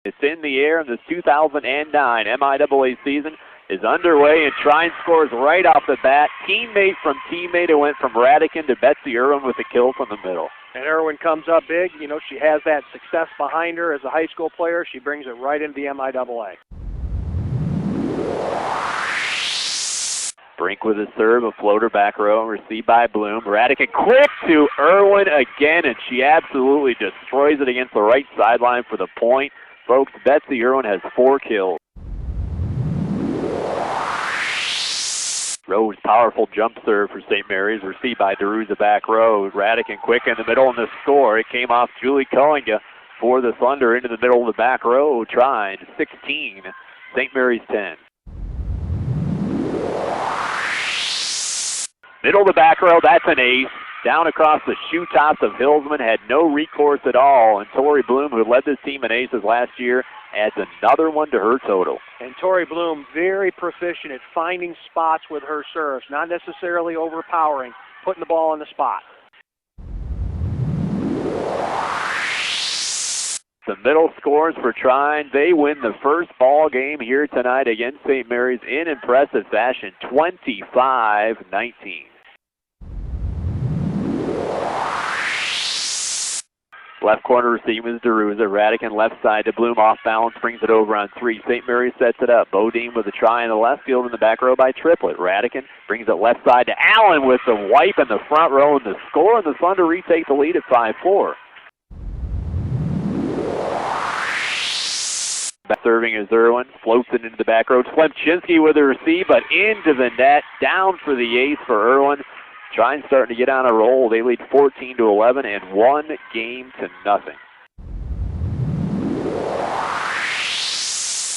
It's in the air, and the 2009 MIAA season is underway, and Trine scores right off the bat. Teammate from teammate, it went from Radican to Betsy Irwin with a kill from the middle. And Irwin comes up big. You know, she has that success behind her as a high school player. She brings it right into the MIAA. Brink with a serve, a floater back row, received by Bloom. Radican quick to Irwin again, and she absolutely destroys it against the right sideline for the point. Folks, Betsy Irwin has 4 kills. Rose, powerful jump serve for St. Mary's, received by DeRuza back row. Radican quick in the middle, and the score, it came off Julie Coinga for the Thunder into the middle of the back row. Trine, 16, St. Mary's 10. Middle of the back row, that's an ace. Down across the shoe tops of Hillsman, had no recourse at all. And Tori Bloom, who led this team in aces last year, adds another one to her total. And Tori Bloom, very proficient at finding spots with her serves, not necessarily overpowering, putting the ball on the spot. The middle scores for Trine. They win the first ball game here tonight against St. Mary's in impressive fashion, 25-19. Left corner receiving is DeRuza. Radican left side to Bloom, off balance, brings it over on 3. St. Mary's sets it up. Bodine with a try in the left field in the back row by Triplett. Radican brings it left side to Allen with the wipe in the front row and the score, and the Thunder retake the lead at 5-4. Serving is Irwin, floats it into the back row. Slepczynski with a receive, but into the net, down for the ace for Irwin. Trine starting to get on a roll. They lead 14-11 and 1 game to nothing.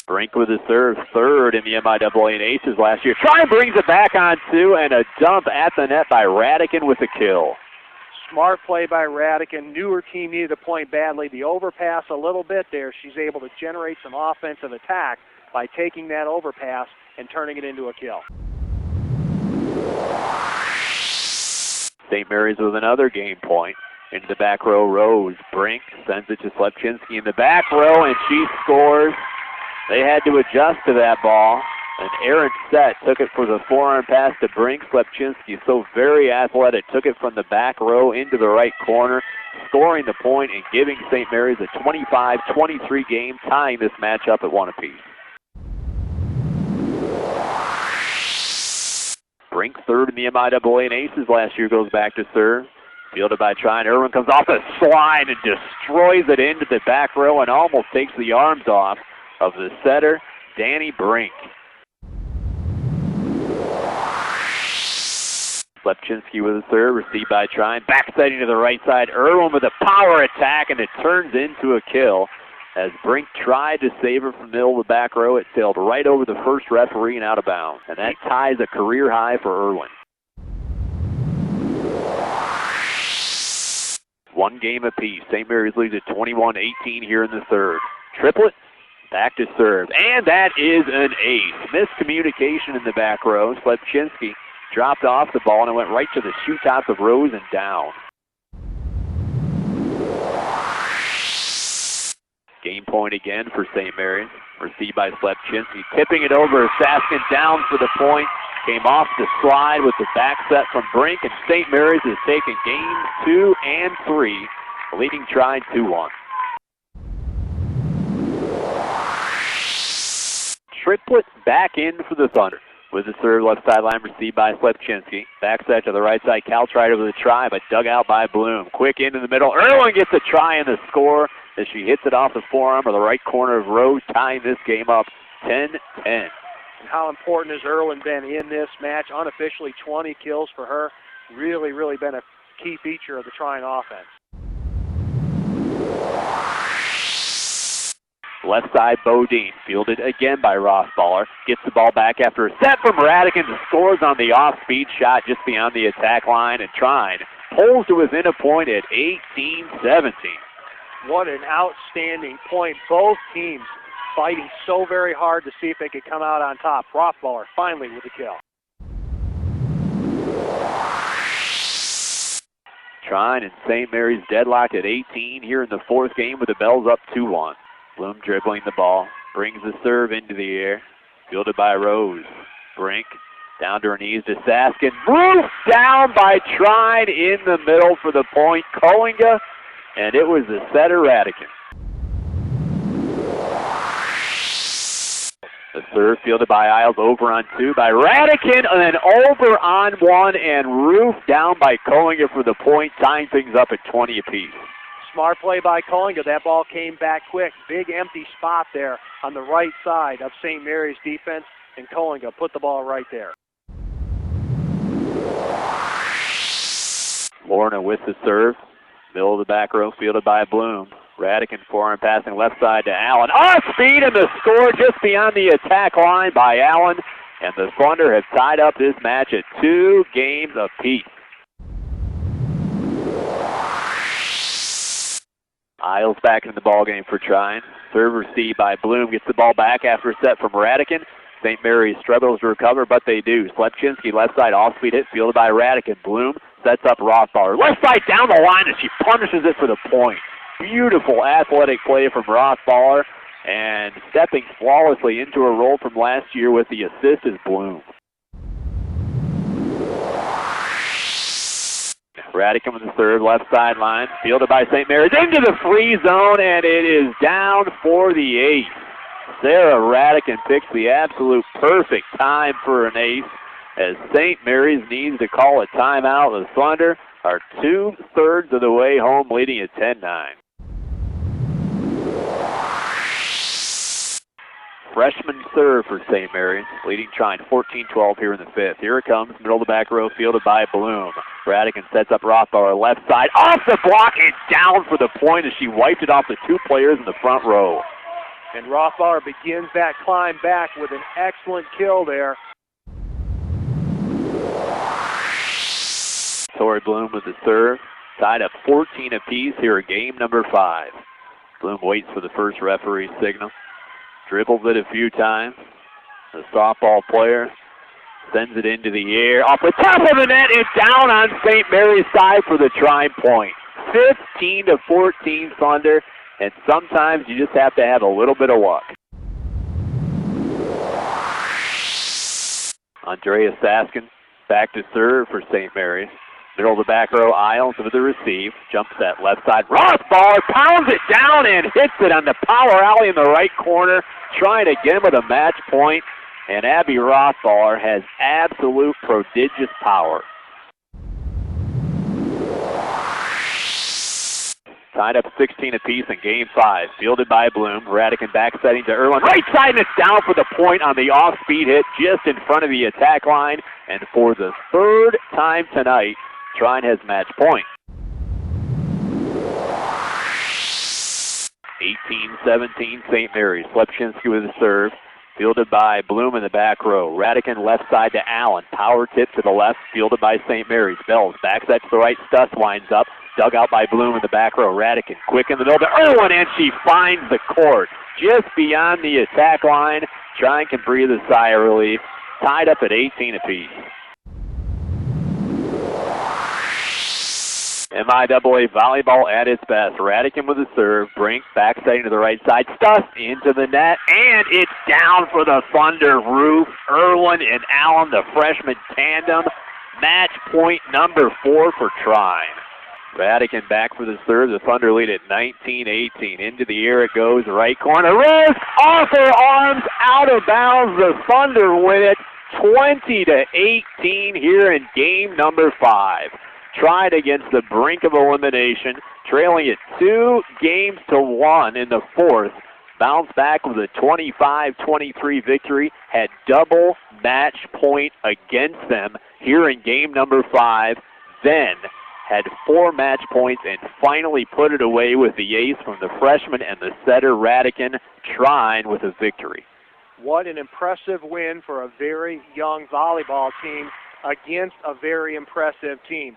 Brink with a serve, third in the MIAA in aces last year. Trine brings it back on 2, and a dump at the net by Radican with a kill. Smart play by Radican. Knew her team needed a point badly. The overpass a little bit there. She's able to generate some offensive attack by taking that overpass and turning it into a kill. St. Mary's with another game point. Into the back row, Rose. Brink sends it to Slepczynski in the back row, and she scores. They had to adjust to that ball. And Aaron Sett took it for the forearm pass to Brink. Slepczynski, so very athletic, took it from the back row into the right corner, scoring the point and giving St. Mary's a 25-23 game, tying this matchup at 1 apiece. Brink, third in the MIAA in aces last year, goes back to serve. Fielded by Trine. Irwin comes off the slide and destroys it into the back row and almost takes the arms off of the setter, Danny Brink. Slepczynski with a serve, received by Trine. Backsiding to the right side. Irwin with a power attack, and it turns into a kill. As Brink tried to save her from the middle of the back row, it sailed right over the first referee and out of bounds. And that ties a career high for Irwin. 1 game apiece. St. Mary's leads at 21-18 here in the third. Triplett back to serve. And that is an ace. Miscommunication in the back row. Slepczynski dropped off the ball, and it went right to the shoe tops of Rose and down. Game point again for St. Mary's. Received by Slepczynski. Tipping it over. Saskin down for the point. Came off the slide with the back set from Brink, and St. Mary's has taken games 2 and 3, leading Trine 2-1. Triplett back in for the Thunder. With the serve, left sideline, received by Slepczynski. Back set to the right side. Cal tried over the try, but dug out by Bloom. Quick into the middle. Irwin gets a try in the score as she hits it off the forearm of the right corner of Rose, tying this game up 10-10. And how important has Irwin been in this match? Unofficially 20 kills for her. Really, really been a key feature of the Trine offense. Left side, Bodine, fielded again by Rothballer. Gets the ball back after a set from Radican and scores on the off-speed shot just beyond the attack line. And Trine pulls to within a point at 18-17. What an outstanding point. Both teams fighting so very hard to see if they could come out on top. Rothballer finally with the kill. Trine and St. Mary's deadlocked at 18 here in the fourth game with the Bells up 2-1. Bloom dribbling the ball, brings the serve into the air, fielded by Rose. Brink down to her knees to Saskin. Roofed down by Trine in the middle for the point. Coyle, and it was the setter, Radican. The serve fielded by Isles, over on 2 by Radican, and then over on 1 and roofed down by Coyle for the point, tying things up at 20 apiece. Smart play by Coyle. That ball came back quick. Big empty spot there on the right side of St. Mary's defense, and Coyle put the ball right there. Lorna with the serve. Middle of the back row, fielded by Bloom. Radican forehand passing left side to Allen. Off speed, and the score just beyond the attack line by Allen. And the Thunder have tied up this match at 2 games apiece. Isles back in the ballgame for Trine. Serve received by Bloom. Gets the ball back after a set from Radican. St. Mary's struggles to recover, but they do. Slepczynski left side off-speed hit, fielded by Radican. Bloom sets up Rothballer. Left side down the line, and she punishes it for the point. Beautiful athletic play from Rothballer, and stepping flawlessly into a role from last year with the assist is Bloom. Radican with the serve, left sideline, fielded by St. Mary's into the free zone, and it is down for the ace. Sarah Radican picks the absolute perfect time for an ace, as St. Mary's needs to call a timeout. The Thunder are 2/3 of the way home, leading at 10-9. Freshman serve for St. Mary's, leading Trine 14-12 here in the 5th. Here it comes, middle of the back row, fielded by Bloom. Radican sets up Rothbauer left side, off the block and down for the point as she wiped it off the 2 players in the front row. And Rothbauer begins that climb back with an excellent kill there. Tori Bloom with the serve, tied up 14 apiece here at game number 5. Bloom waits for the first referee signal. Dribbles it a few times. The softball player sends it into the air, off the top of the net and down on St. Mary's side for the Trine point. 15-14 Thunder, and sometimes you just have to have a little bit of luck. Andrea Saskin back to serve for St. Mary's. Middle of the back row, Isles with the receive. Jump set, left side. Rothballer pounds it down and hits it on the power alley in the right corner. Trying again with a match point. And Abby Rothballer has absolute prodigious power. Tied up 16 apiece in game 5. Fielded by Bloom. Radican back setting to Erwin. Right side, and it's down for the point on the off-speed hit just in front of the attack line. And for the 3rd time tonight, Trine has match point. 18-17 St. Mary's. Slepczynski with the serve. Fielded by Bloom in the back row. Radican left side to Allen. Power tip to the left. Fielded by St. Mary's. Bells back set to the right. Stuss winds up. Dug out by Bloom in the back row. Radican quick in the middle to Erwin, and she finds the court. Just beyond the attack line. Trine can breathe a sigh of relief. Tied up at 18 apiece. MIAA volleyball at its best. Radican with the serve. Brink back setting to the right side. Stuss into the net, and it's down for the Thunder. Roof, Erwin, and Allen, the freshman tandem. Match point number 4 for Trine. Radican back for the serve. The Thunder lead at 19-18. Into the air it goes. Right corner. Rose off her arms, out of bounds. The Thunder win it 20-18 here in game number 5. Tried against the brink of elimination, trailing it 2-1 in the 4th. Bounced back with a 25-23 victory. Had double match point against them here in game number 5. Then had 4 match points and finally put it away with the ace from the freshman and the setter Radican. Trine with a victory. What an impressive win for a very young volleyball team against a very impressive team.